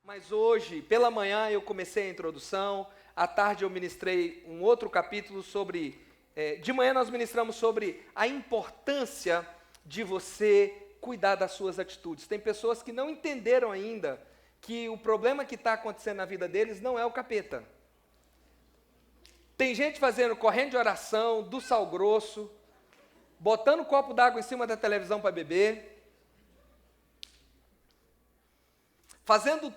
Mas hoje, pela manhã, eu comecei a introdução, à tarde eu ministrei um outro capítulo sobre... de manhã nós ministramos sobre a importância de você cuidar das suas atitudes. Tem pessoas que não entenderam ainda que o problema que está acontecendo na vida deles não é o capeta. Tem gente fazendo corrente de oração, do sal grosso, botando um copo d'água em cima da televisão para beber, fazendo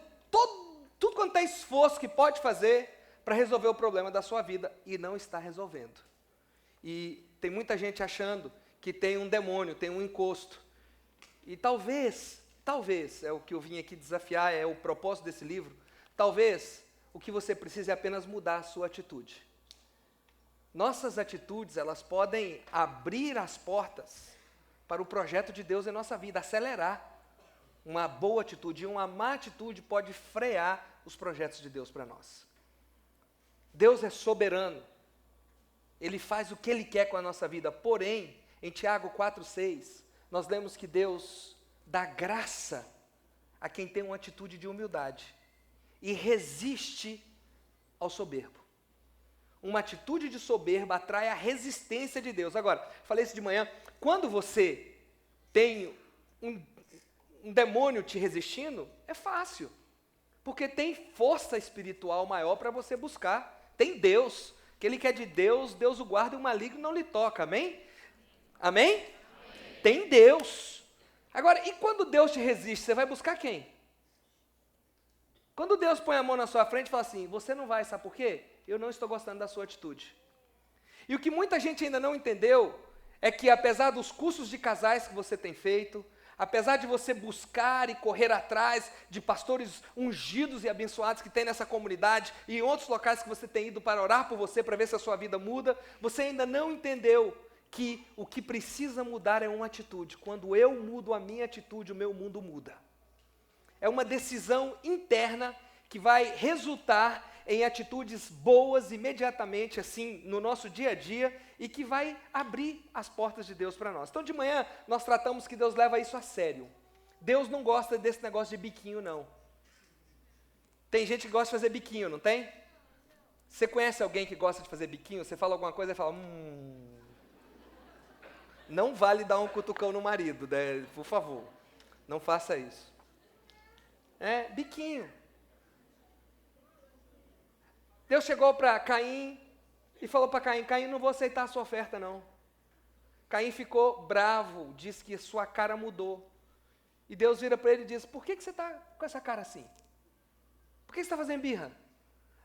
tudo quanto é esforço que pode fazer para resolver o problema da sua vida e não está resolvendo. E tem muita gente achando que tem um demônio, tem um encosto. E talvez, é o que eu vim aqui desafiar, é o propósito desse livro, talvez o que você precisa é apenas mudar a sua atitude. Nossas atitudes, elas podem abrir as portas para o projeto de Deus em nossa vida, acelerar. Uma boa atitude e uma má atitude pode frear os projetos de Deus para nós. Deus é soberano. Ele faz o que Ele quer com a nossa vida. Porém, em Tiago 4,6, nós lemos que Deus dá graça a quem tem uma atitude de humildade e resiste ao soberbo. Uma atitude de soberba atrai a resistência de Deus. Agora, falei isso de manhã, quando você tem um demônio te resistindo, é fácil, porque tem força espiritual maior para você buscar. Tem Deus, que Ele quer de Deus, Deus o guarda e o maligno não lhe toca, amém? Amém? Amém? Tem Deus. Agora, e quando Deus te resiste, você vai buscar quem? Quando Deus põe a mão na sua frente e fala assim, você não vai, sabe por quê? Eu não estou gostando da sua atitude. E o que muita gente ainda não entendeu, é que apesar dos cursos de casais que você tem feito, apesar de você buscar e correr atrás de pastores ungidos e abençoados que tem nessa comunidade e em outros locais que você tem ido para orar por você, para ver se a sua vida muda, você ainda não entendeu que o que precisa mudar é uma atitude. Quando eu mudo a minha atitude, o meu mundo muda. É uma decisão interna que vai resultar em atitudes boas imediatamente, assim, no nosso dia a dia, e que vai abrir as portas de Deus para nós. Então, de manhã, nós tratamos que Deus leva isso a sério. Deus não gosta desse negócio de biquinho, não. Tem gente que gosta de fazer biquinho, não tem? Você conhece alguém que gosta de fazer biquinho? Você fala alguma coisa e fala, Não vale dar um cutucão no marido, né? Por favor, não faça isso. Biquinho. Deus chegou para Caim e falou para Caim, Caim, não vou aceitar a sua oferta não. Caim ficou bravo, disse que sua cara mudou. E Deus vira para ele e diz, por que você está com essa cara assim? Por que você está fazendo birra?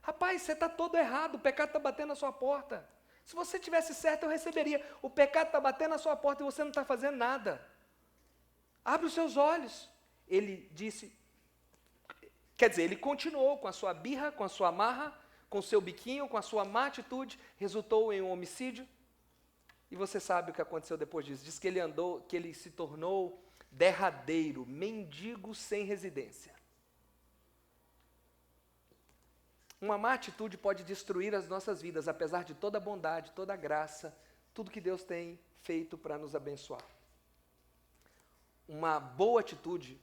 Rapaz, você está todo errado, o pecado está batendo na sua porta. Se você tivesse certo, eu receberia. O pecado está batendo na sua porta e você não está fazendo nada. Abre os seus olhos. Ele disse, quer dizer, ele continuou com a sua birra, com a sua marra, com o seu biquinho, com a sua má atitude, resultou em um homicídio. E você sabe o que aconteceu depois disso. Diz que ele se tornou derradeiro, mendigo sem residência. Uma má atitude pode destruir as nossas vidas, apesar de toda a bondade, toda a graça, tudo que Deus tem feito para nos abençoar. Uma boa atitude,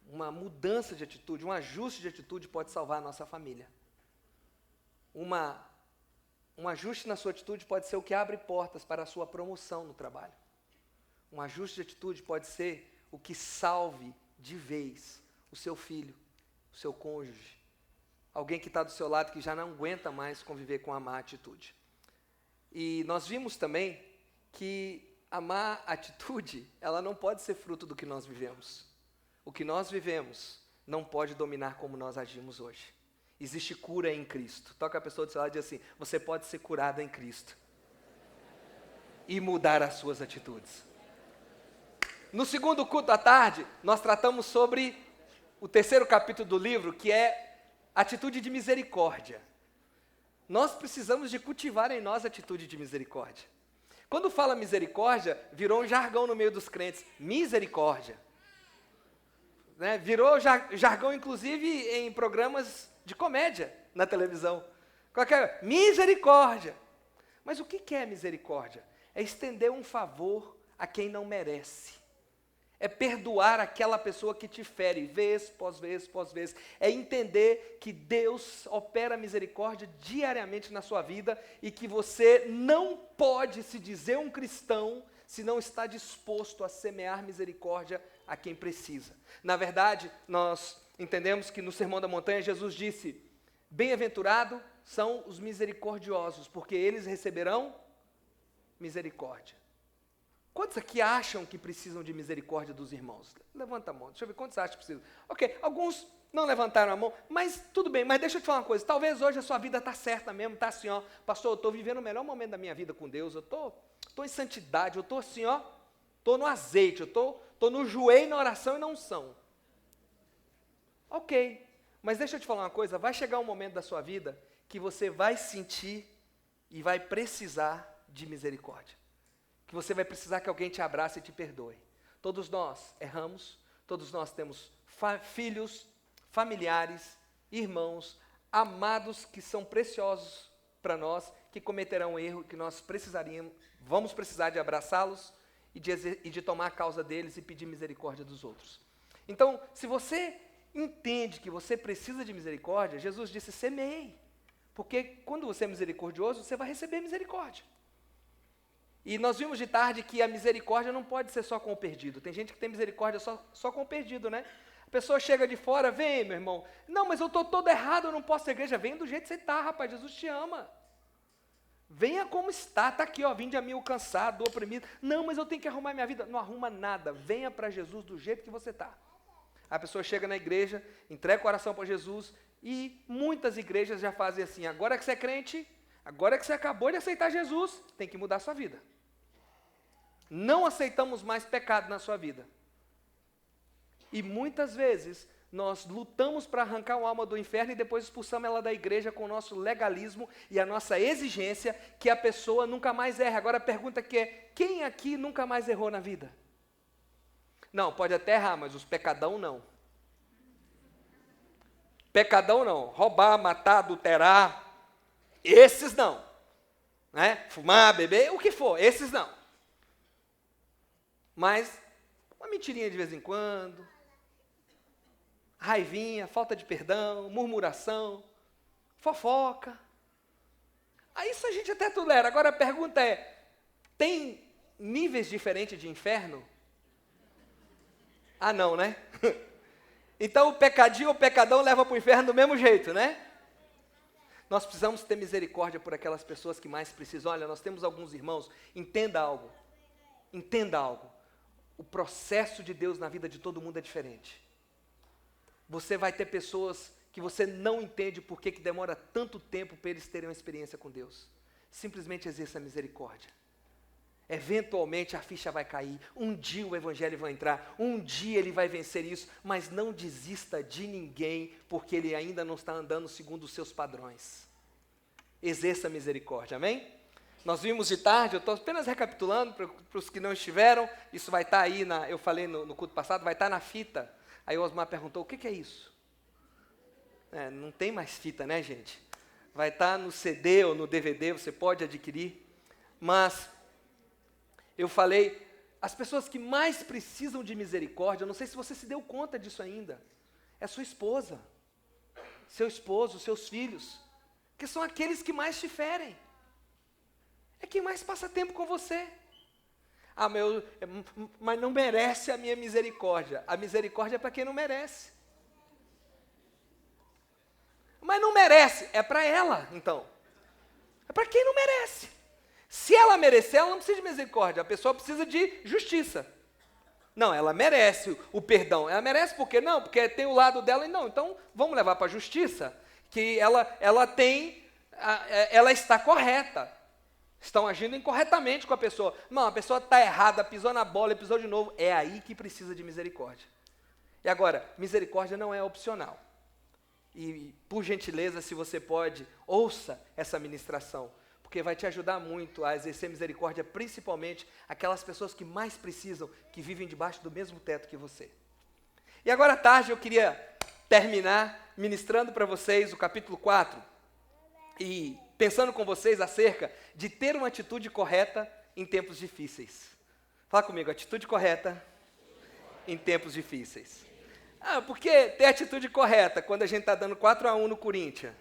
uma mudança de atitude, um ajuste de atitude pode salvar a nossa família. Um ajuste na sua atitude pode ser o que abre portas para a sua promoção no trabalho. Um ajuste de atitude pode ser o que salve de vez o seu filho, o seu cônjuge, alguém que está do seu lado que já não aguenta mais conviver com a má atitude. E nós vimos também que a má atitude, ela não pode ser fruto do que nós vivemos. O que nós vivemos não pode dominar como nós agimos hoje. Existe cura em Cristo. Toca a pessoa do seu lado e diz assim, você pode ser curado em Cristo. E mudar as suas atitudes. No segundo culto à tarde, nós tratamos sobre o terceiro capítulo do livro, que é atitude de misericórdia. Nós precisamos de cultivar em nós a atitude de misericórdia. Quando fala misericórdia, virou um jargão no meio dos crentes. Misericórdia. Virou jargão, inclusive, em programas de comédia na televisão. Qualquer misericórdia. Mas o que é misericórdia? É estender um favor a quem não merece. É perdoar aquela pessoa que te fere, vez pós vez pós vez. É entender que Deus opera misericórdia diariamente na sua vida e que você não pode se dizer um cristão se não está disposto a semear misericórdia a quem precisa. Na verdade, nós entendemos que no Sermão da Montanha Jesus disse: bem-aventurado são os misericordiosos, porque eles receberão misericórdia. Quantos aqui acham que precisam de misericórdia dos irmãos? Levanta a mão, deixa eu ver quantos acham que precisam. Ok, alguns não levantaram a mão, mas tudo bem, mas deixa eu te falar uma coisa, talvez hoje a sua vida está certa mesmo, está assim, ó, pastor, eu estou vivendo o melhor momento da minha vida com Deus, eu estou em santidade, eu estou assim, ó, estou no azeite, eu estou no joelho, na oração e na unção. Ok, mas deixa eu te falar uma coisa, vai chegar um momento da sua vida que você vai sentir e vai precisar de misericórdia. Que você vai precisar que alguém te abrace e te perdoe. Todos nós erramos, todos nós temos filhos, familiares, irmãos, amados que são preciosos para nós, que cometerão erro, que nós vamos precisar de abraçá-los e de tomar a causa deles e pedir misericórdia dos outros. Então, se você entende que você precisa de misericórdia, Jesus disse: semeie, porque quando você é misericordioso, você vai receber misericórdia. E nós vimos de tarde que a misericórdia não pode ser só com o perdido. Tem gente que tem misericórdia só com o perdido, né? A pessoa chega de fora, vem, meu irmão. Não, mas eu estou todo errado, eu não posso ir à igreja. Vem do jeito que você está, rapaz, Jesus te ama. Venha como está aqui, ó, vinde a mim o cansado, o oprimido. Não, mas eu tenho que arrumar minha vida. Não arruma nada, venha para Jesus do jeito que você está. A pessoa chega na igreja, entrega o coração para Jesus, e muitas igrejas já fazem assim: agora que você é crente, agora que você acabou de aceitar Jesus, tem que mudar a sua vida. Não aceitamos mais pecado na sua vida. E muitas vezes nós lutamos para arrancar uma alma do inferno e depois expulsamos ela da igreja com o nosso legalismo e a nossa exigência que a pessoa nunca mais erre. Agora a pergunta que é: quem aqui nunca mais errou na vida? Não, pode até errar, mas os pecadão não. Pecadão não. Roubar, matar, adulterar, esses não. Né? Fumar, beber, o que for, esses não. Mas uma mentirinha de vez em quando, raivinha, falta de perdão, murmuração, fofoca. Aí isso a gente até tolera. Agora a pergunta é: tem níveis diferentes de inferno? Ah, não, né? Então o pecadinho ou o pecadão leva para o inferno do mesmo jeito, né? Nós precisamos ter misericórdia por aquelas pessoas que mais precisam. Olha, nós temos alguns irmãos, entenda algo. O processo de Deus na vida de todo mundo é diferente. Você vai ter pessoas que você não entende por que demora tanto tempo para eles terem uma experiência com Deus. Simplesmente exerça a misericórdia. Eventualmente a ficha vai cair, um dia o evangelho vai entrar, um dia ele vai vencer isso, mas não desista de ninguém, porque ele ainda não está andando segundo os seus padrões. Exerça a misericórdia, amém? Nós vimos de tarde, eu estou apenas recapitulando para os que não estiveram, isso vai estar aí, eu falei no culto passado, vai estar na fita. Aí o Osmar perguntou: o que é isso? Não tem mais fita, né, gente? Vai estar no CD ou no DVD, você pode adquirir. Mas eu falei, as pessoas que mais precisam de misericórdia, eu não sei se você se deu conta disso ainda, é sua esposa, seu esposo, seus filhos, que são aqueles que mais te ferem. É quem mais passa tempo com você. Ah, mas não merece a minha misericórdia. A misericórdia é para quem não merece. Mas não merece, é para ela, então. É para quem não merece. Se ela merecer, ela não precisa de misericórdia. A pessoa precisa de justiça. Não, ela merece o perdão. Ela merece por quê? Não, porque tem o lado dela e não. Então, vamos levar para a justiça, que ela está correta. Estão agindo incorretamente com a pessoa. Não, a pessoa está errada, pisou na bola e pisou de novo. É aí que precisa de misericórdia. E agora, misericórdia não é opcional. E, por gentileza, se você pode, ouça essa ministração, porque vai te ajudar muito a exercer misericórdia, principalmente aquelas pessoas que mais precisam, que vivem debaixo do mesmo teto que você. E agora à tarde eu queria terminar ministrando para vocês o capítulo 4, e pensando com vocês acerca de ter uma atitude correta em tempos difíceis. Fala comigo, atitude correta em tempos difíceis? Porque ter atitude correta quando a gente está dando 4-1 no Corinthians,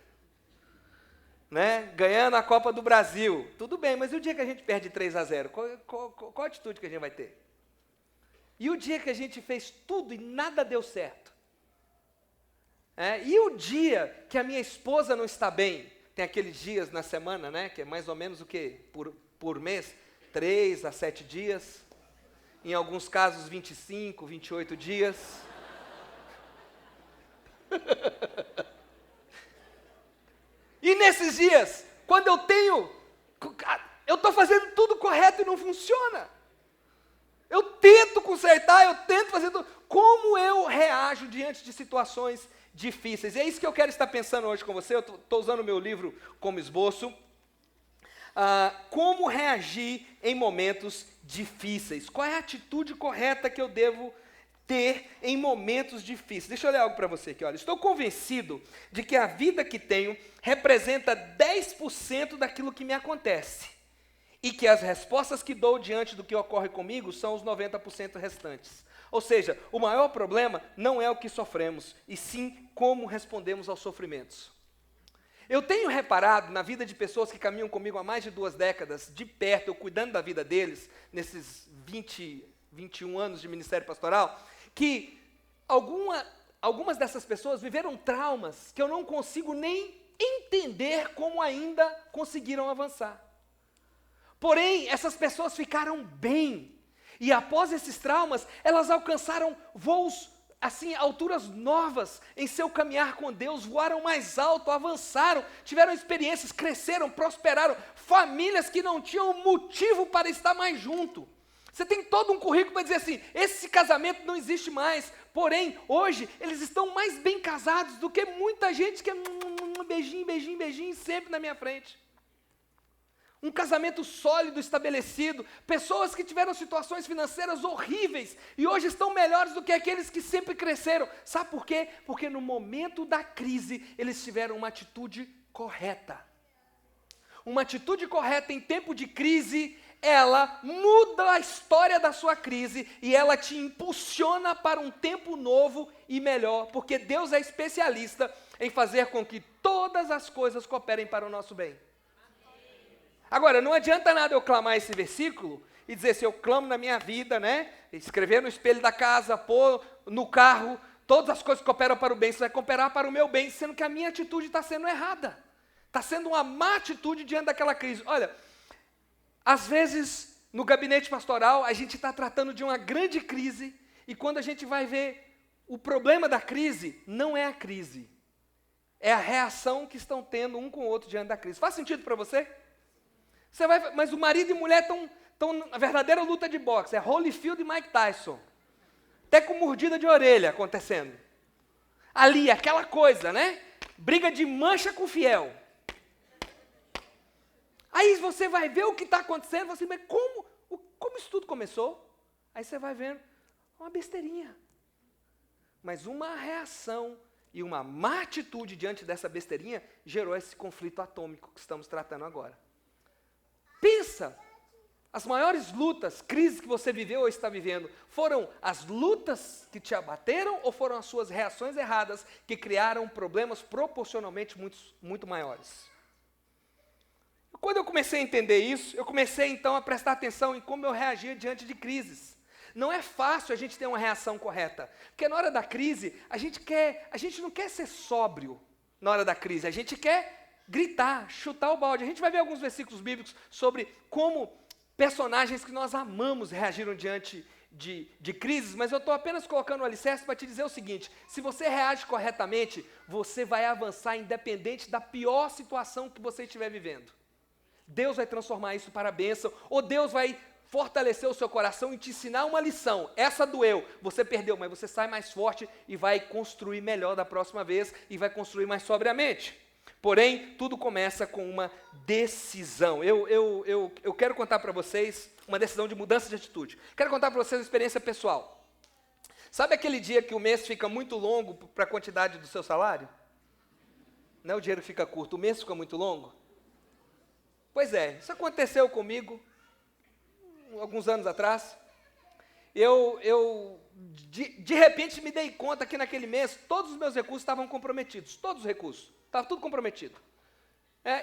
né? Ganhando a Copa do Brasil. Tudo bem, mas e o dia que a gente perde 3-0? Qual a atitude que a gente vai ter? E o dia que a gente fez tudo e nada deu certo? E o dia que a minha esposa não está bem? Tem aqueles dias na semana, né? Que é mais ou menos o quê? Por mês? 3 a 7 dias. Em alguns casos, 25, 28 dias. E nesses dias, quando eu estou fazendo tudo correto e não funciona. Eu tento consertar, eu tento fazer tudo. Como eu reajo diante de situações difíceis? E é isso que eu quero estar pensando hoje com você. Eu estou usando o meu livro como esboço. Como reagir em momentos difíceis? Qual é a atitude correta que eu devo ter em momentos difíceis? Deixa eu ler algo para você aqui. Olha, estou convencido de que a vida que tenho representa 10% daquilo que me acontece. E que as respostas que dou diante do que ocorre comigo são os 90% restantes. Ou seja, o maior problema não é o que sofremos, e sim como respondemos aos sofrimentos. Eu tenho reparado na vida de pessoas que caminham comigo há mais de 2 décadas, de perto, eu cuidando da vida deles, nesses 21 anos de ministério pastoral, que algumas dessas pessoas viveram traumas que eu não consigo nem entender como ainda conseguiram avançar. Porém, essas pessoas ficaram bem, e após esses traumas, elas alcançaram voos, assim, alturas novas em seu caminhar com Deus, voaram mais alto, avançaram, tiveram experiências, cresceram, prosperaram, famílias que não tinham motivo para estar mais junto. Você tem todo um currículo para dizer assim, esse casamento não existe mais, porém, hoje, eles estão mais bem casados do que muita gente que é beijinho, beijinho, beijinho, sempre na minha frente. Um casamento sólido, estabelecido, pessoas que tiveram situações financeiras horríveis e hoje estão melhores do que aqueles que sempre cresceram. Sabe por quê? Porque no momento da crise, eles tiveram uma atitude correta. Uma atitude correta em tempo de crise, ela muda a história da sua crise e ela te impulsiona para um tempo novo e melhor, porque Deus é especialista em fazer com que todas as coisas cooperem para o nosso bem. Agora, não adianta nada eu clamar esse versículo e dizer se eu clamo na minha vida, né? Escrever no espelho da casa, pôr no carro, todas as coisas cooperam para o bem, isso vai cooperar para o meu bem, sendo que a minha atitude está sendo errada. Está sendo uma má atitude diante daquela crise. Olha, às vezes, no gabinete pastoral, a gente está tratando de uma grande crise e quando a gente vai ver o problema da crise, não é a crise. É a reação que estão tendo um com o outro diante da crise. Faz sentido para você? Mas o marido e mulher estão na verdadeira luta de boxe, é Holyfield e Mike Tyson. Até com mordida de orelha acontecendo. Ali, aquela coisa, né? Briga de mancha com fiel. Aí você vai ver o que está acontecendo, você vai, como isso tudo começou? Aí você vai vendo, uma besteirinha. Mas uma reação e uma má atitude diante dessa besteirinha gerou esse conflito atômico que estamos tratando agora. Pensa, as maiores lutas, crises que você viveu ou está vivendo, foram as lutas que te abateram ou foram as suas reações erradas que criaram problemas proporcionalmente muito maiores? Quando eu comecei a entender isso, eu comecei então a prestar atenção em como eu reagia diante de crises. Não é fácil a gente ter uma reação correta, porque na hora da crise, a gente não quer ser sóbrio na hora da crise, a gente quer gritar, chutar o balde. A gente vai ver alguns versículos bíblicos sobre como personagens que nós amamos reagiram diante de crises, mas eu estou apenas colocando o alicerce para te dizer o seguinte, se você reage corretamente, você vai avançar independente da pior situação que você estiver vivendo. Deus vai transformar isso para a bênção, ou Deus vai fortalecer o seu coração e te ensinar uma lição. Essa doeu, você perdeu, mas você sai mais forte e vai construir melhor da próxima vez e vai construir mais sobriamente. Porém, tudo começa com uma decisão. Eu quero contar para vocês uma decisão de mudança de atitude. Quero contar para vocês uma experiência pessoal. Sabe aquele dia que o mês fica muito longo para a quantidade do seu salário? Não é o dinheiro fica curto, o mês fica muito longo? Pois é, isso aconteceu comigo alguns anos atrás. de repente me dei conta que naquele mês todos os meus recursos estavam comprometidos, todos os recursos, estava tudo comprometido.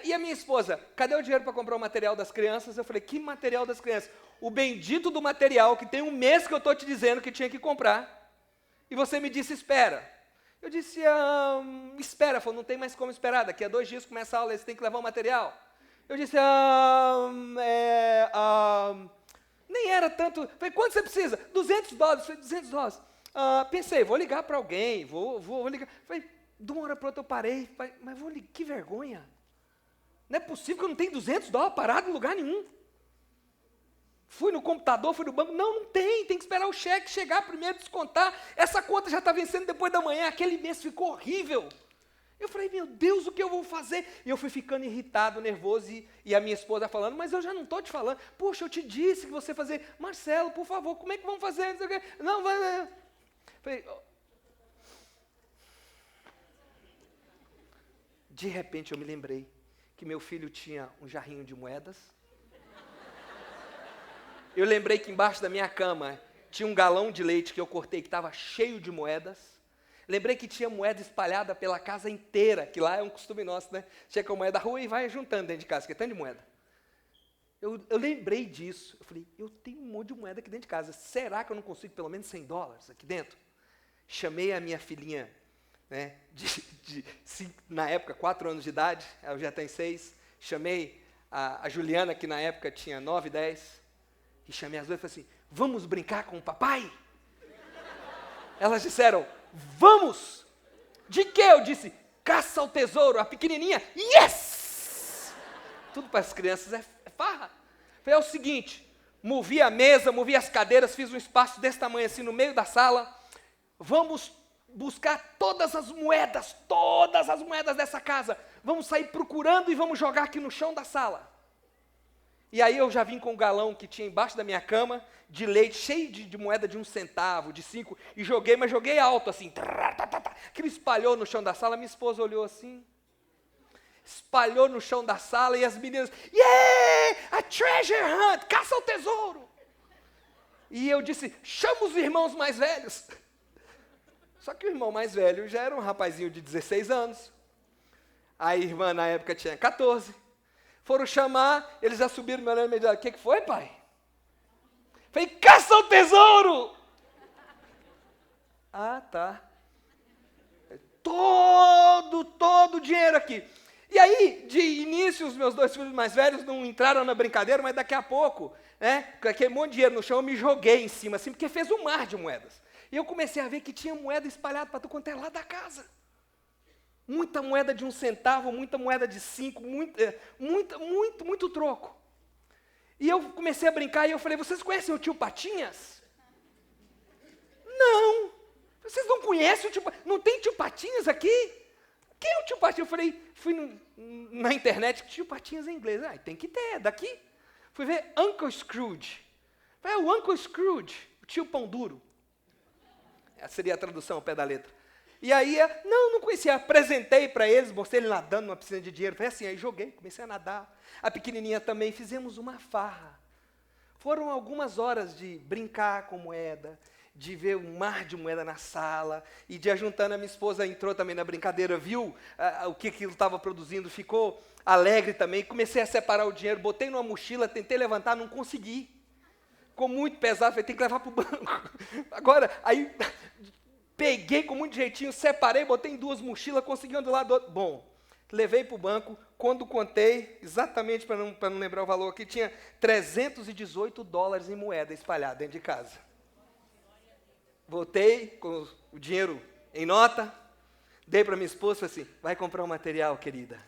E a minha esposa, cadê o dinheiro para comprar o material das crianças? Eu falei, que material das crianças? O bendito do material que tem um mês que eu estou te dizendo que tinha que comprar, e você me disse espera. Eu disse, espera, falou, não tem mais como esperar, daqui a 2 dias começa a aula, você tem que levar o material. Eu disse, nem era tanto. Falei, quanto você precisa? $200. Falei, $200. Pensei, vou ligar para alguém, vou ligar. Falei, de uma hora para outra eu parei, falei, mas vou ligar, que vergonha. Não é possível que eu não tenha $200 parado em lugar nenhum. Fui no computador, fui no banco, não tem que esperar o cheque chegar primeiro, descontar. Essa conta já está vencendo depois da manhã, aquele mês ficou horrível. Eu falei, meu Deus, o que eu vou fazer? E eu fui ficando irritado, nervoso, e a minha esposa falando, mas eu já não estou te falando. Poxa, eu te disse que você fazer. Marcelo, por favor, como é que vamos fazer? Não, vai. Falei, de repente eu me lembrei que meu filho tinha um jarrinho de moedas. Eu lembrei que embaixo da minha cama tinha um galão de leite que eu cortei que estava cheio de moedas. Lembrei que tinha moeda espalhada pela casa inteira, que lá é um costume nosso, né? Chega com a moeda da rua e vai juntando dentro de casa, que é tanto de moeda. Eu lembrei disso. Eu falei, eu tenho um monte de moeda aqui dentro de casa. Será que eu não consigo pelo menos $100 aqui dentro? Chamei a minha filhinha, né, na época, 4 anos de idade, ela já tem 6. Chamei a Juliana, que na época tinha 9, 10. E chamei as duas e falei assim, vamos brincar com o papai? Elas disseram, vamos! De quê? Eu disse, caça ao tesouro. A pequenininha, yes! Tudo para as crianças é farra. Falei, é o seguinte, movi a mesa, movi as cadeiras, fiz um espaço desse tamanho assim no meio da sala. Vamos buscar todas as moedas dessa casa. Vamos sair procurando e vamos jogar aqui no chão da sala. E aí eu já vim com um galão que tinha embaixo da minha cama, de leite, cheio de moeda de 1 centavo, de 5, e joguei, mas joguei alto, assim. Aquilo espalhou no chão da sala, minha esposa olhou assim, espalhou no chão da sala, e as meninas, yeah, a treasure hunt, caça ao tesouro. E eu disse, chama os irmãos mais velhos. Só que o irmão mais velho já era um rapazinho de 16 anos, a irmã na época tinha 14, foram chamar, eles já subiram no meu olhar e me disseram, o que foi, pai? Falei, caça ao tesouro! Tá. Todo o dinheiro aqui. E aí, de início, os meus 2 filhos mais velhos não entraram na brincadeira, mas daqui a pouco, né, com aquele monte de dinheiro no chão, eu me joguei em cima, assim, porque fez um mar de moedas. E eu comecei a ver que tinha moeda espalhada para tudo quanto é lá da casa. Muita moeda de 1 centavo, muita moeda de 5, muito troco. E eu comecei a brincar e eu falei, vocês conhecem o tio Patinhas? Não. Vocês não conhecem o tio Patinhas? Não tem tio Patinhas aqui? Quem é o tio Patinhas? Eu falei, fui na internet, tio Patinhas em inglês. Tem que ter, daqui. Fui ver Uncle Scrooge. Falei, o Uncle Scrooge, o tio Pão Duro. Essa seria a tradução ao pé da letra. E aí, não conhecia, apresentei para eles, mostrei ele nadando numa piscina de dinheiro, foi assim, aí joguei, comecei a nadar. A pequenininha também, fizemos uma farra. Foram algumas horas de brincar com moeda, de ver um mar de moeda na sala, e de ajuntando, a minha esposa entrou também na brincadeira, viu o que aquilo estava produzindo, ficou alegre também, comecei a separar o dinheiro, botei numa mochila, tentei levantar, não consegui. Ficou muito pesado, falei, tem que levar para o banco. Agora, aí... Peguei com muito jeitinho, separei, botei em 2 mochilas, consegui um do lado do outro. Bom, levei para o banco, quando contei, exatamente para não lembrar o valor aqui, tinha $318 em moeda espalhada dentro de casa. Voltei com o dinheiro em nota, dei para minha esposa e falei assim, vai comprar um material, querida.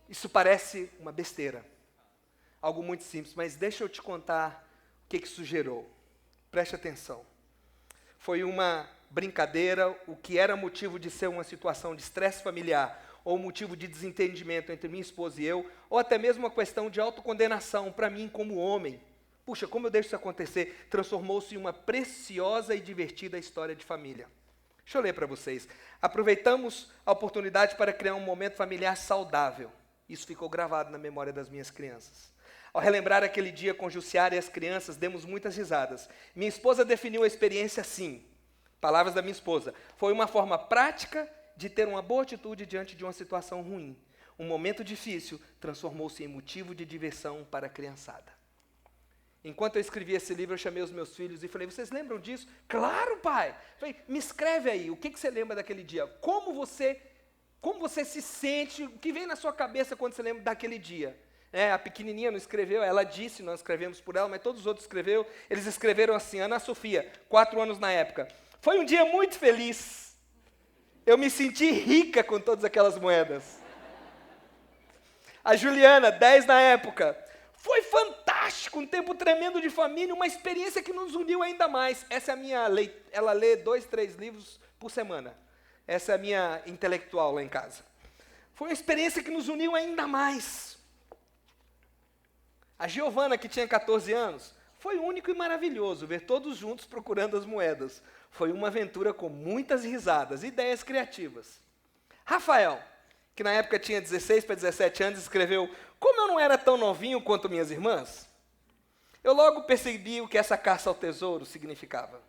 Isso parece uma besteira, algo muito simples, mas deixa eu te contar o que isso gerou. Preste atenção. Foi uma brincadeira, o que era motivo de ser uma situação de estresse familiar, ou motivo de desentendimento entre minha esposa e eu, ou até mesmo uma questão de autocondenação para mim como homem. Puxa, como eu deixo isso acontecer? Transformou-se em uma preciosa e divertida história de família. Deixa eu ler para vocês. Aproveitamos a oportunidade para criar um momento familiar saudável. Isso ficou gravado na memória das minhas crianças. Ao relembrar aquele dia com Jussiara e as crianças, demos muitas risadas. Minha esposa definiu a experiência assim, palavras da minha esposa: foi uma forma prática de ter uma boa atitude diante de uma situação ruim. Um momento difícil transformou-se em motivo de diversão para a criançada. Enquanto eu escrevia esse livro, eu chamei os meus filhos e falei: vocês lembram disso? Claro, pai! Falei: me escreve aí, o que você lembra daquele dia? Como você se sente, o que vem na sua cabeça quando você lembra daquele dia? A pequenininha não escreveu, ela disse, nós escrevemos por ela, mas todos os outros escreveram. Eles escreveram assim: Ana Sofia, 4 anos na época. Foi um dia muito feliz. Eu me senti rica com todas aquelas moedas. A Juliana, 10 na época. Foi fantástico, um tempo tremendo de família, uma experiência que nos uniu ainda mais. Essa é a minha lei. Ela lê 2, 3 livros por semana. Essa é a minha intelectual lá em casa. Foi uma experiência que nos uniu ainda mais. A Giovana, que tinha 14 anos, foi único e maravilhoso ver todos juntos procurando as moedas. Foi uma aventura com muitas risadas, ideias criativas. Rafael, que na época tinha 16 para 17 anos, escreveu: como eu não era tão novinho quanto minhas irmãs, eu logo percebi o que essa caça ao tesouro significava.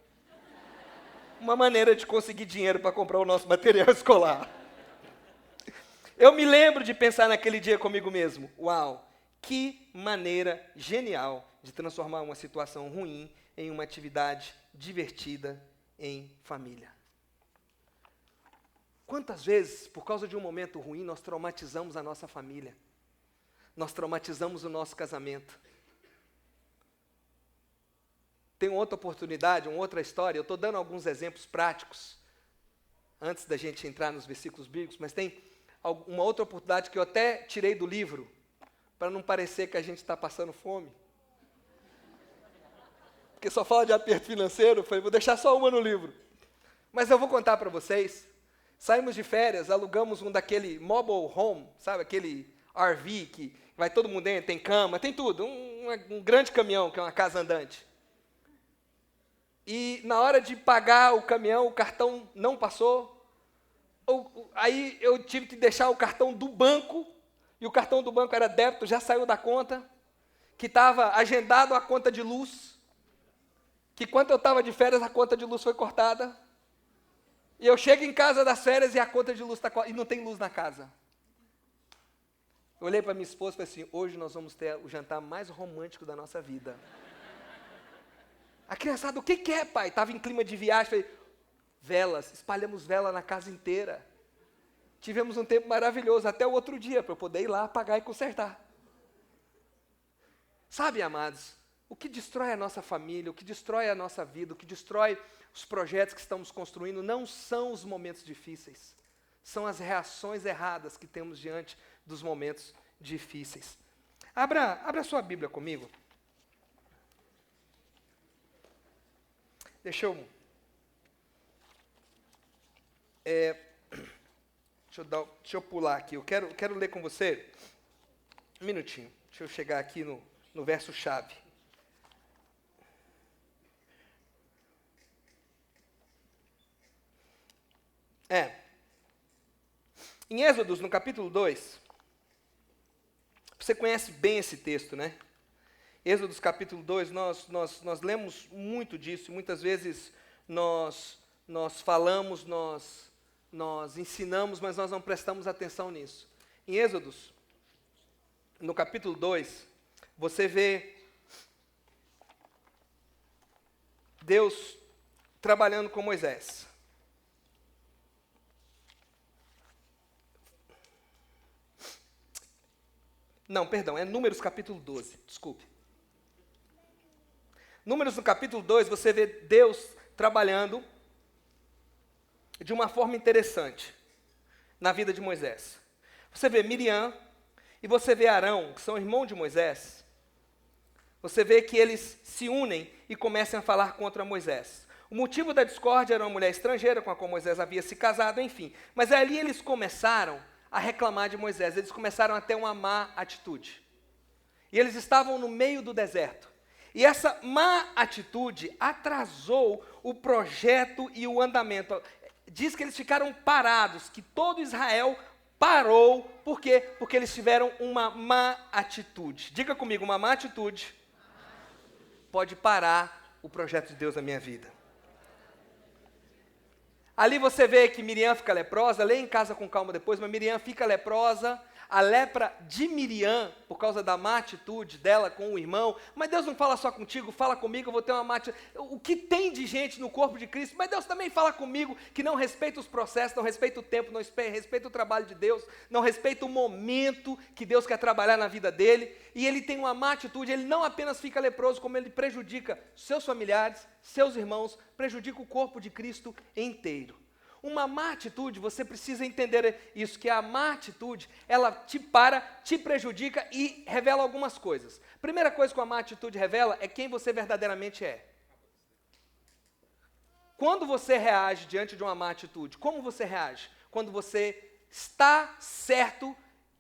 Uma maneira de conseguir dinheiro para comprar o nosso material escolar. Eu me lembro de pensar naquele dia comigo mesmo: uau, que maneira genial de transformar uma situação ruim em uma atividade divertida em família. Quantas vezes, por causa de um momento ruim, nós traumatizamos a nossa família? Nós traumatizamos o nosso casamento. Tem outra oportunidade, uma outra história. Eu estou dando alguns exemplos práticos, antes da gente entrar nos versículos bíblicos, mas tem uma outra oportunidade que eu até tirei do livro, para não parecer que a gente está passando fome. Porque só fala de aperto financeiro, eu falei: vou deixar só uma no livro. Mas eu vou contar para vocês. Saímos de férias, alugamos um daquele mobile home, sabe, aquele RV que vai todo mundo dentro, tem cama, tem tudo, um grande caminhão, que é uma casa andante. E na hora de pagar o caminhão, o cartão não passou. Aí eu tive que deixar o cartão do banco, e o cartão do banco era débito, já saiu da conta, que estava agendado a conta de luz, que quando eu estava de férias, a conta de luz foi cortada. E eu chego em casa das férias e a conta de luz está cortada, e não tem luz na casa. Eu olhei para minha esposa e falei assim: hoje nós vamos ter o jantar mais romântico da nossa vida. A criançada: o que é, pai? Estava em clima de viagem. Falei: velas, espalhamos vela na casa inteira. Tivemos um tempo maravilhoso, até o outro dia, para eu poder ir lá apagar e consertar. Sabe, amados, o que destrói a nossa família, o que destrói a nossa vida, o que destrói os projetos que estamos construindo, não são os momentos difíceis, são as reações erradas que temos diante dos momentos difíceis. Abra sua Bíblia comigo. Deixa eu pular aqui. Eu quero ler com você. Um minutinho. Deixa eu chegar aqui no verso-chave. Em Êxodos, no capítulo 2, você conhece bem esse texto, né? Êxodos capítulo 2, nós lemos muito disso, muitas vezes nós falamos, nós ensinamos, mas nós não prestamos atenção nisso. Em Êxodos, no capítulo 2, você vê Deus trabalhando com Moisés. Não, perdão, é Números capítulo 12, desculpe. Números no capítulo 2, você vê Deus trabalhando de uma forma interessante na vida de Moisés. Você vê Miriam e você vê Arão, que são irmãos de Moisés. Você vê que eles se unem e começam a falar contra Moisés. O motivo da discórdia era uma mulher estrangeira com a qual Moisés havia se casado, enfim. Mas ali eles começaram a reclamar de Moisés, eles começaram a ter uma má atitude. E eles estavam no meio do deserto. E essa má atitude atrasou o projeto e o andamento. Diz que eles ficaram parados, que todo Israel Parou, por quê? Porque eles tiveram uma má atitude. Diga comigo, uma má atitude pode parar o projeto de Deus na minha vida. Ali você vê que Miriam fica leprosa, lê em casa com calma depois, mas Miriam fica leprosa. A lepra de Miriam, por causa da má atitude dela com o irmão, mas Deus não fala só contigo, fala comigo, eu vou ter uma má atitude. O que tem de gente no corpo de Cristo, mas Deus também fala comigo, que não respeita os processos, não respeita o tempo, não respeita o trabalho de Deus, não respeita o momento que Deus quer trabalhar na vida dele, e ele tem uma má atitude, ele não apenas fica leproso, como ele prejudica seus familiares, seus irmãos, prejudica o corpo de Cristo inteiro. Uma má atitude, você precisa entender isso, que a má atitude, ela te prejudica e revela algumas coisas. Primeira coisa que a má atitude revela é quem você verdadeiramente é. Quando você reage diante de uma má atitude, como você reage? Quando você está certo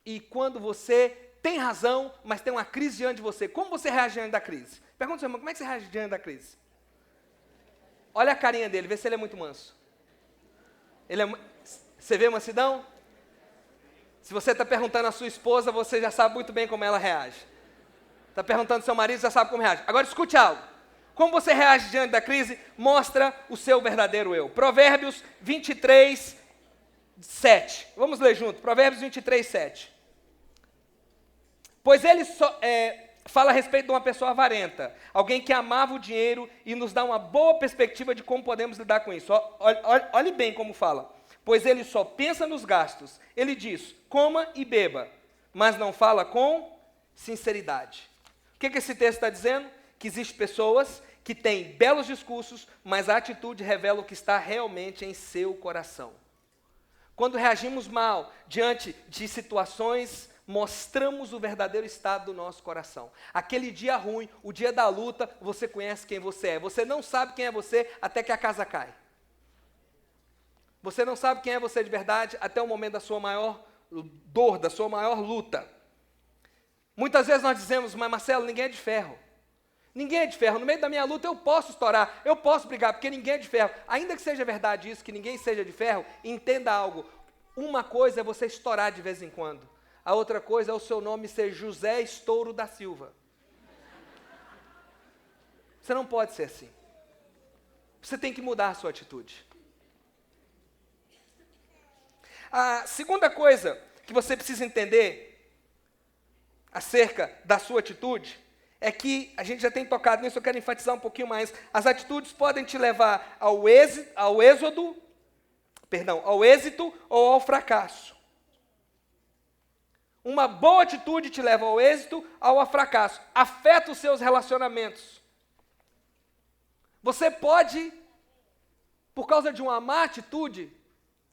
e quando você tem razão, mas tem uma crise diante de você. Como você reage diante da crise? Pergunta ao seu irmão, como é que você reage diante da crise? Olha a carinha dele, vê se ele é muito manso. Você vê mansidão? Se você está perguntando à sua esposa, você já sabe muito bem como ela reage. Está perguntando ao seu marido, já sabe como reage. Agora escute algo. Como você reage diante da crise, mostra o seu verdadeiro eu. Provérbios 23, 7. Vamos ler junto. Provérbios 23, 7. Pois ele fala a respeito de uma pessoa avarenta, alguém que amava o dinheiro e nos dá uma boa perspectiva de como podemos lidar com isso. Olhe bem como fala. Pois ele só pensa nos gastos. Ele diz, coma e beba, mas não fala com sinceridade. O que esse texto está dizendo? Que existem pessoas que têm belos discursos, mas a atitude revela o que está realmente em seu coração. Quando reagimos mal diante de situações, mostramos o verdadeiro estado do nosso coração. Aquele dia ruim, o dia da luta, você conhece quem você é. Você não sabe quem é você até que a casa cai. Você não sabe quem é você de verdade até o momento da sua maior dor, da sua maior luta. Muitas vezes nós dizemos, mas Marcelo, ninguém é de ferro. Ninguém é de ferro. No meio da minha luta eu posso estourar, eu posso brigar, porque ninguém é de ferro. Ainda que seja verdade isso, que ninguém seja de ferro, entenda algo. Uma coisa é você estourar de vez em quando. A outra coisa é o seu nome ser José Estouro da Silva. Você não pode ser assim. Você tem que mudar a sua atitude. A segunda coisa que você precisa entender acerca da sua atitude é que, a gente já tem tocado nisso, eu quero enfatizar um pouquinho mais, as atitudes podem te levar ao êxito ou ao fracasso. Uma boa atitude te leva ao êxito ou ao fracasso. Afeta os seus relacionamentos. Você pode, por causa de uma má atitude,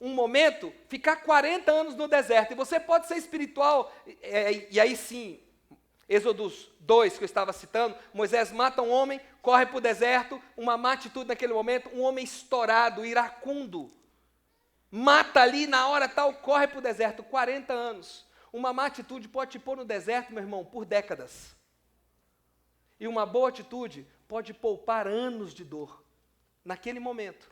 um momento, ficar 40 anos no deserto. E você pode ser espiritual, e aí sim, Êxodo 2, que eu estava citando, Moisés mata um homem, corre para o deserto, uma má atitude naquele momento, um homem estourado, iracundo, mata ali na hora tal, corre para o deserto, 40 anos. Uma má atitude pode te pôr no deserto, meu irmão, por décadas. E uma boa atitude pode poupar anos de dor, naquele momento.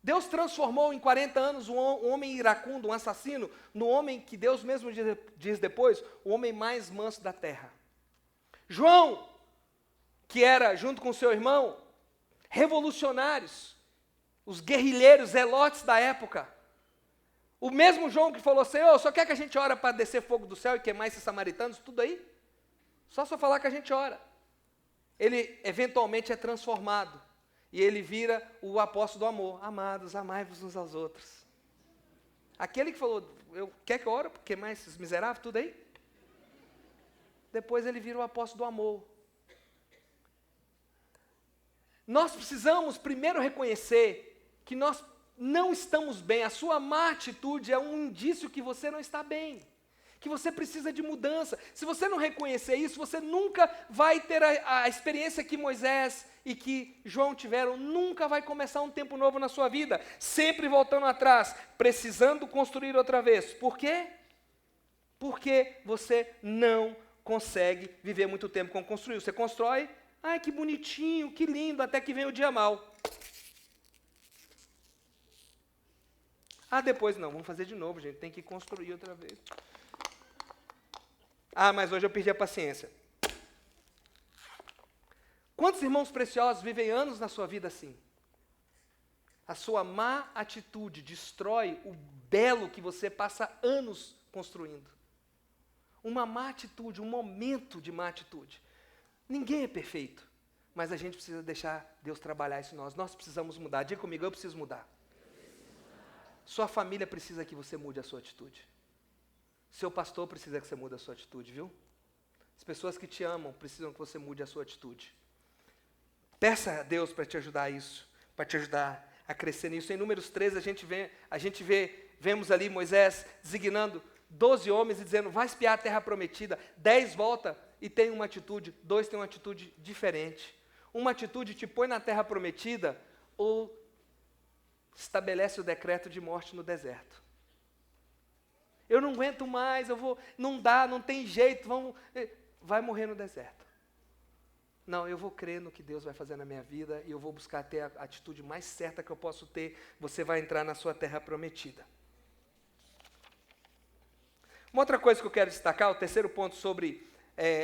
Deus transformou em 40 anos um homem iracundo, um assassino, no homem que Deus mesmo diz depois, o homem mais manso da terra. João, que era, junto com seu irmão, revolucionários, os guerrilheiros, zelotes da época. O mesmo João que falou, Senhor, só quer que a gente ore para descer fogo do céu e queimar esses samaritanos, tudo aí? Só falar que a gente ora. Ele eventualmente é transformado. E ele vira o apóstolo do amor. Amados, amai-vos uns aos outros. Aquele que falou, quer que eu ore para queimar esses miseráveis, tudo aí? Depois ele vira o apóstolo do amor. Nós precisamos primeiro reconhecer que nós não estamos bem. A sua má atitude é um indício que você não está bem, que você precisa de mudança. Se você não reconhecer isso, você nunca vai ter a experiência que Moisés e que João tiveram, nunca vai começar um tempo novo na sua vida, sempre voltando atrás, precisando construir outra vez. Por quê? Porque você não consegue viver muito tempo com construir. Você constrói, ai que bonitinho, que lindo, até que vem o dia mau. Ah, depois não, vamos fazer de novo, gente, tem que construir outra vez. Ah, mas hoje eu perdi a paciência. Quantos irmãos preciosos vivem anos na sua vida assim? A sua má atitude destrói o belo que você passa anos construindo. Uma má atitude, um momento de má atitude. Ninguém é perfeito, mas a gente precisa deixar Deus trabalhar isso em nós. Nós precisamos mudar. Diga comigo, eu preciso mudar. Sua família precisa que você mude a sua atitude. Seu pastor precisa que você mude a sua atitude, viu? As pessoas que te amam precisam que você mude a sua atitude. Peça a Deus para te ajudar isso, para te ajudar a crescer nisso. Em Números 13, vemos ali Moisés designando 12 homens e dizendo, vai espiar a terra prometida. 10 volta e tem uma atitude, 2 têm uma atitude diferente. Uma atitude te põe na terra prometida ou estabelece o decreto de morte no deserto. Eu não aguento mais, não dá, não tem jeito, vai morrer no deserto. Não, eu vou crer no que Deus vai fazer na minha vida e eu vou buscar ter a atitude mais certa que eu posso ter. Você vai entrar na sua terra prometida. Uma outra coisa que eu quero destacar, o terceiro ponto sobre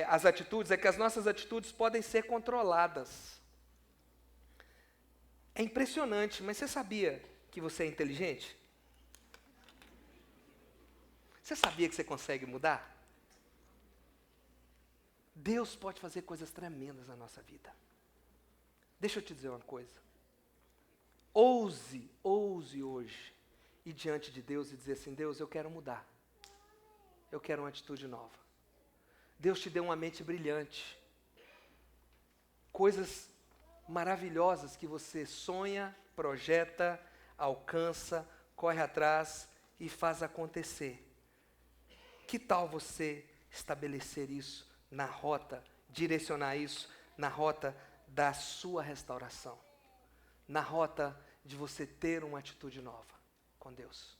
as atitudes, é que as nossas atitudes podem ser controladas. É impressionante, mas você sabia que você é inteligente? Você sabia que você consegue mudar? Deus pode fazer coisas tremendas na nossa vida. Deixa eu te dizer uma coisa. Ouse hoje ir diante de Deus e dizer assim, Deus, eu quero mudar. Eu quero uma atitude nova. Deus te deu uma mente brilhante. Coisas maravilhosas que você sonha, projeta, alcança, corre atrás e faz acontecer. Que tal você estabelecer isso na rota, direcionar isso na rota da sua restauração, na rota de você ter uma atitude nova com Deus?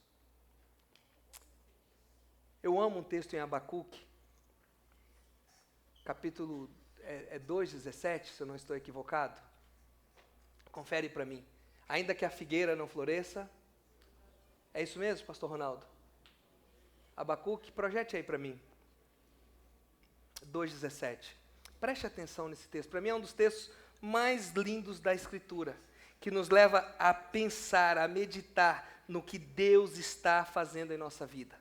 Eu amo um texto em Abacuque, capítulo 2:17, se eu não estou equivocado. Confere para mim. Ainda que a figueira não floresça, é isso mesmo, pastor Ronaldo? Abacuque, projete aí para mim. 2:17. Preste atenção nesse texto. Para mim é um dos textos mais lindos da Escritura, que nos leva a pensar, a meditar no que Deus está fazendo em nossa vida.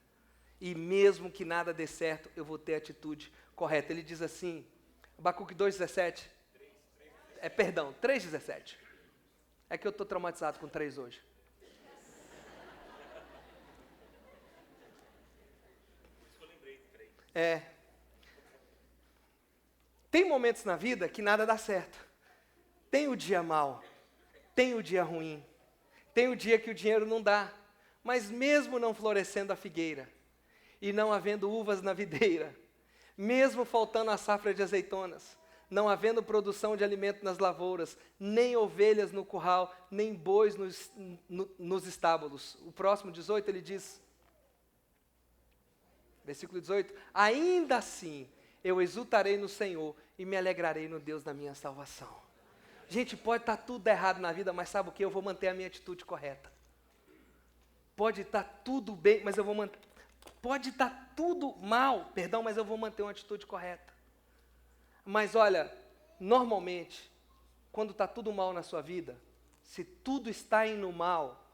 E mesmo que nada dê certo, eu vou ter a atitude correta. Ele diz assim, Abacuque 2:17. 3:17. É que eu estou traumatizado com 3 hoje. Tem momentos na vida que nada dá certo. Tem o dia mau, tem o dia ruim, tem o dia que o dinheiro não dá. Mas mesmo não florescendo a figueira, e não havendo uvas na videira, mesmo faltando a safra de azeitonas, não havendo produção de alimento nas lavouras, nem ovelhas no curral, nem bois nos estábulos. O próximo 18 ele diz, versículo 18, ainda assim eu exultarei no Senhor e me alegrarei no Deus da minha salvação. Gente, pode estar tudo errado na vida, mas sabe o que? Eu vou manter a minha atitude correta. Pode estar tudo bem, mas eu vou manter. Pode estar tudo mal, mas eu vou manter uma atitude correta. Mas olha, normalmente, quando está tudo mal na sua vida, se tudo está indo mal,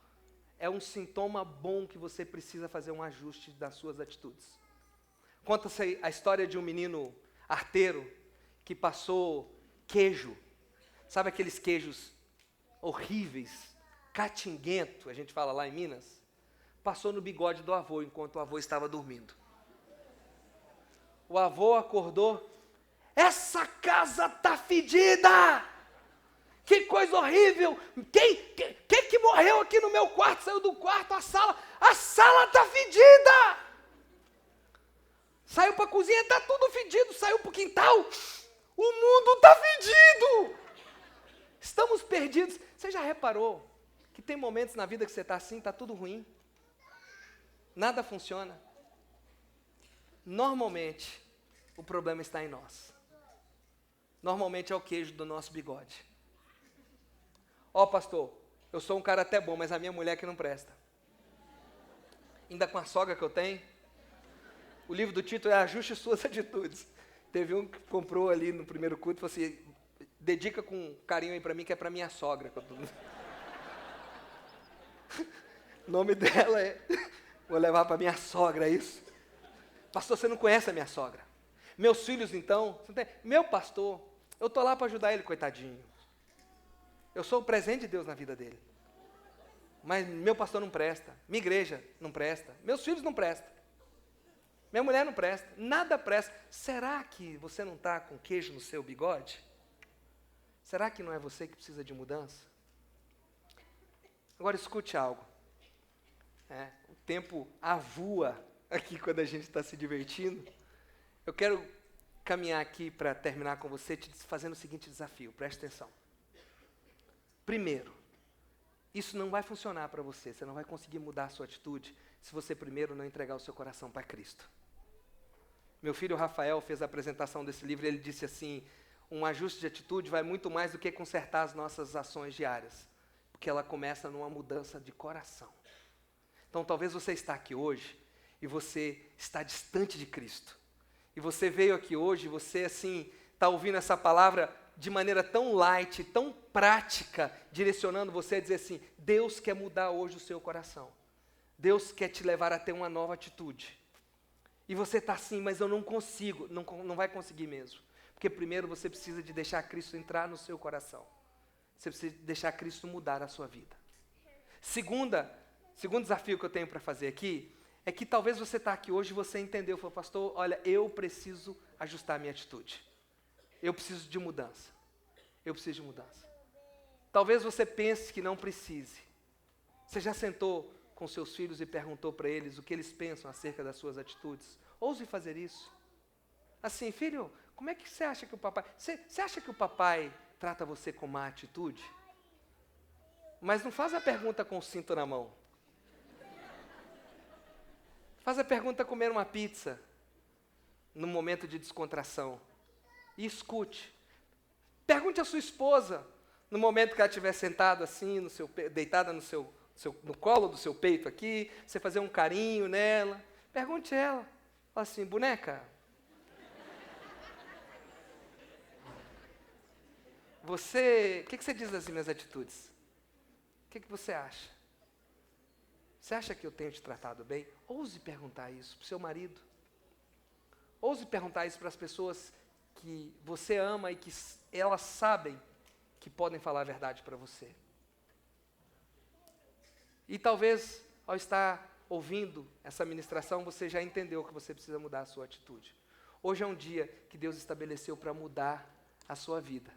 é um sintoma bom que você precisa fazer um ajuste das suas atitudes. Conta-se a história de um menino arteiro que passou queijo, sabe aqueles queijos horríveis, catinguento, a gente fala lá em Minas? Passou no bigode do avô enquanto o avô estava dormindo. O avô acordou, essa casa tá fedida! Que coisa horrível! Quem que morreu aqui no meu quarto? Saiu do quarto, a sala tá fedida! Saiu para a cozinha, está tudo fedido. Saiu para o quintal, o mundo está fedido. Estamos perdidos. Você já reparou que tem momentos na vida que você está assim, está tudo ruim? Nada funciona. Normalmente, o problema está em nós. Normalmente é o queijo do nosso bigode. Ó, pastor, eu sou um cara até bom, mas a minha mulher que não presta. ainda com a sogra que eu tenho. O livro do Tito é Ajuste Suas Atitudes. Teve um que comprou ali no primeiro culto e falou assim, dedica com carinho aí para mim, que é para minha sogra. O nome dela é, vou levar para minha sogra, é isso? Pastor, você não conhece a minha sogra. Meus filhos, então, meu pastor, eu estou lá para ajudar ele, coitadinho. Eu sou o presente de Deus na vida dele. Mas meu pastor não presta, minha igreja não presta, meus filhos não prestam, minha mulher não presta, nada presta. Será que você não está com queijo no seu bigode? Será que não é você que precisa de mudança? Agora escute algo. O tempo avua aqui quando a gente está se divertindo. Eu quero caminhar aqui para terminar com você te fazendo o seguinte desafio, preste atenção. Primeiro, isso não vai funcionar para você, você não vai conseguir mudar a sua atitude se você primeiro não entregar o seu coração para Cristo. Meu filho Rafael fez a apresentação desse livro e ele disse assim, um ajuste de atitude vai muito mais do que consertar as nossas ações diárias, porque ela começa numa mudança de coração. Então talvez você está aqui hoje e você está distante de Cristo. E você veio aqui hoje, você assim, está ouvindo essa palavra de maneira tão light, tão prática, direcionando você a dizer assim, Deus quer mudar hoje o seu coração. Deus quer te levar a ter uma nova atitude. E você está assim, mas eu não consigo, não vai conseguir mesmo. Porque primeiro você precisa de deixar Cristo entrar no seu coração. Você precisa deixar Cristo mudar a sua vida. Segundo desafio que eu tenho para fazer aqui, é que talvez você está aqui hoje e você entendeu, falou, pastor, olha, eu preciso ajustar a minha atitude. Eu preciso de mudança. Eu preciso de mudança. Talvez você pense que não precise. Você já sentou com seus filhos e perguntou para eles o que eles pensam acerca das suas atitudes? Ouse fazer isso. Assim, filho, como é que você acha que o papai... Você acha que o papai trata você com má atitude? Mas não faz a pergunta com o cinto na mão. Faz a pergunta comer uma pizza, num momento de descontração. E escute. Pergunte à sua esposa, no momento que ela estiver sentada assim, deitada no colo do seu peito aqui, você fazer um carinho nela. Pergunte a ela. Fala assim, boneca, o que você diz das minhas atitudes? O que você acha? Você acha que eu tenho te tratado bem? Ouse perguntar isso para o seu marido. Ouse perguntar isso para as pessoas que você ama e que elas sabem que podem falar a verdade para você. E talvez, ao estar ouvindo essa ministração, você já entendeu que você precisa mudar a sua atitude. Hoje é um dia que Deus estabeleceu para mudar a sua vida.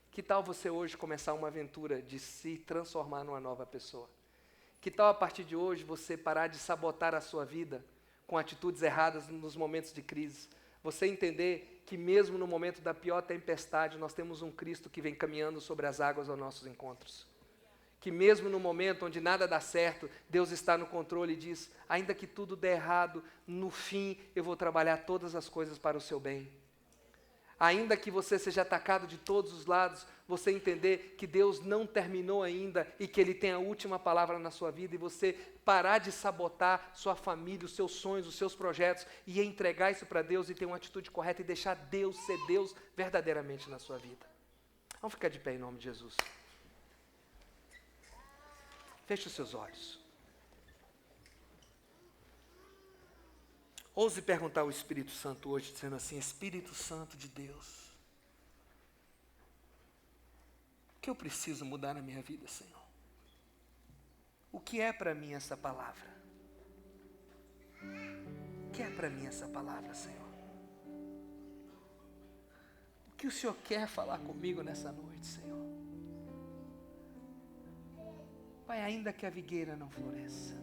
Que tal você hoje começar uma aventura de se transformar numa nova pessoa? Que tal a partir de hoje você parar de sabotar a sua vida com atitudes erradas nos momentos de crise? Você entender que mesmo no momento da pior tempestade, nós temos um Cristo que vem caminhando sobre as águas aos nossos encontros. Que mesmo no momento onde nada dá certo, Deus está no controle e diz, ainda que tudo dê errado, no fim eu vou trabalhar todas as coisas para o seu bem. Ainda que você seja atacado de todos os lados, você entender que Deus não terminou ainda e que Ele tem a última palavra na sua vida e você parar de sabotar sua família, os seus sonhos, os seus projetos e entregar isso para Deus e ter uma atitude correta e deixar Deus ser Deus verdadeiramente na sua vida. Vamos ficar de pé em nome de Jesus. Feche os seus olhos. Ouse perguntar ao Espírito Santo hoje, dizendo assim, Espírito Santo de Deus, o que eu preciso mudar na minha vida, Senhor? O que é para mim essa palavra? O que é para mim essa palavra, Senhor? O que o Senhor quer falar comigo nessa noite, Senhor? Pai, ainda que a figueira não floresça,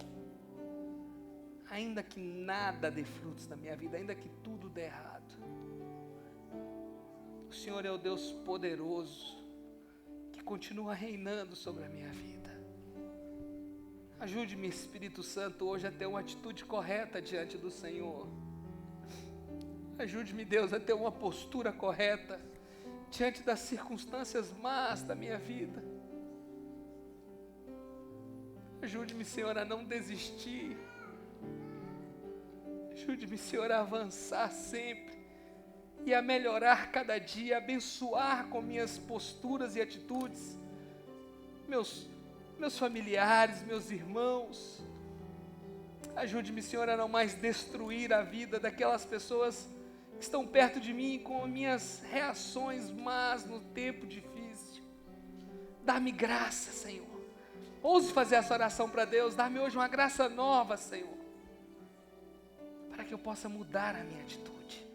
ainda que nada dê frutos na minha vida, ainda que tudo dê errado, o Senhor é o Deus poderoso, que continua reinando sobre a minha vida. Ajude-me, Espírito Santo, hoje a ter uma atitude correta diante do Senhor. Ajude-me, Deus, a ter uma postura correta diante das circunstâncias más da minha vida. Ajude-me, Senhor, a não desistir Ajude-me, Senhor, a avançar sempre e a melhorar cada dia, a abençoar com minhas posturas e atitudes meus familiares, meus irmãos. Ajude-me, Senhor, a não mais destruir a vida daquelas pessoas que estão perto de mim com minhas reações más no tempo difícil. Dá-me graça, Senhor. Ouse fazer essa oração para Deus. Dá-me hoje uma graça nova, Senhor, para que eu possa mudar a minha atitude.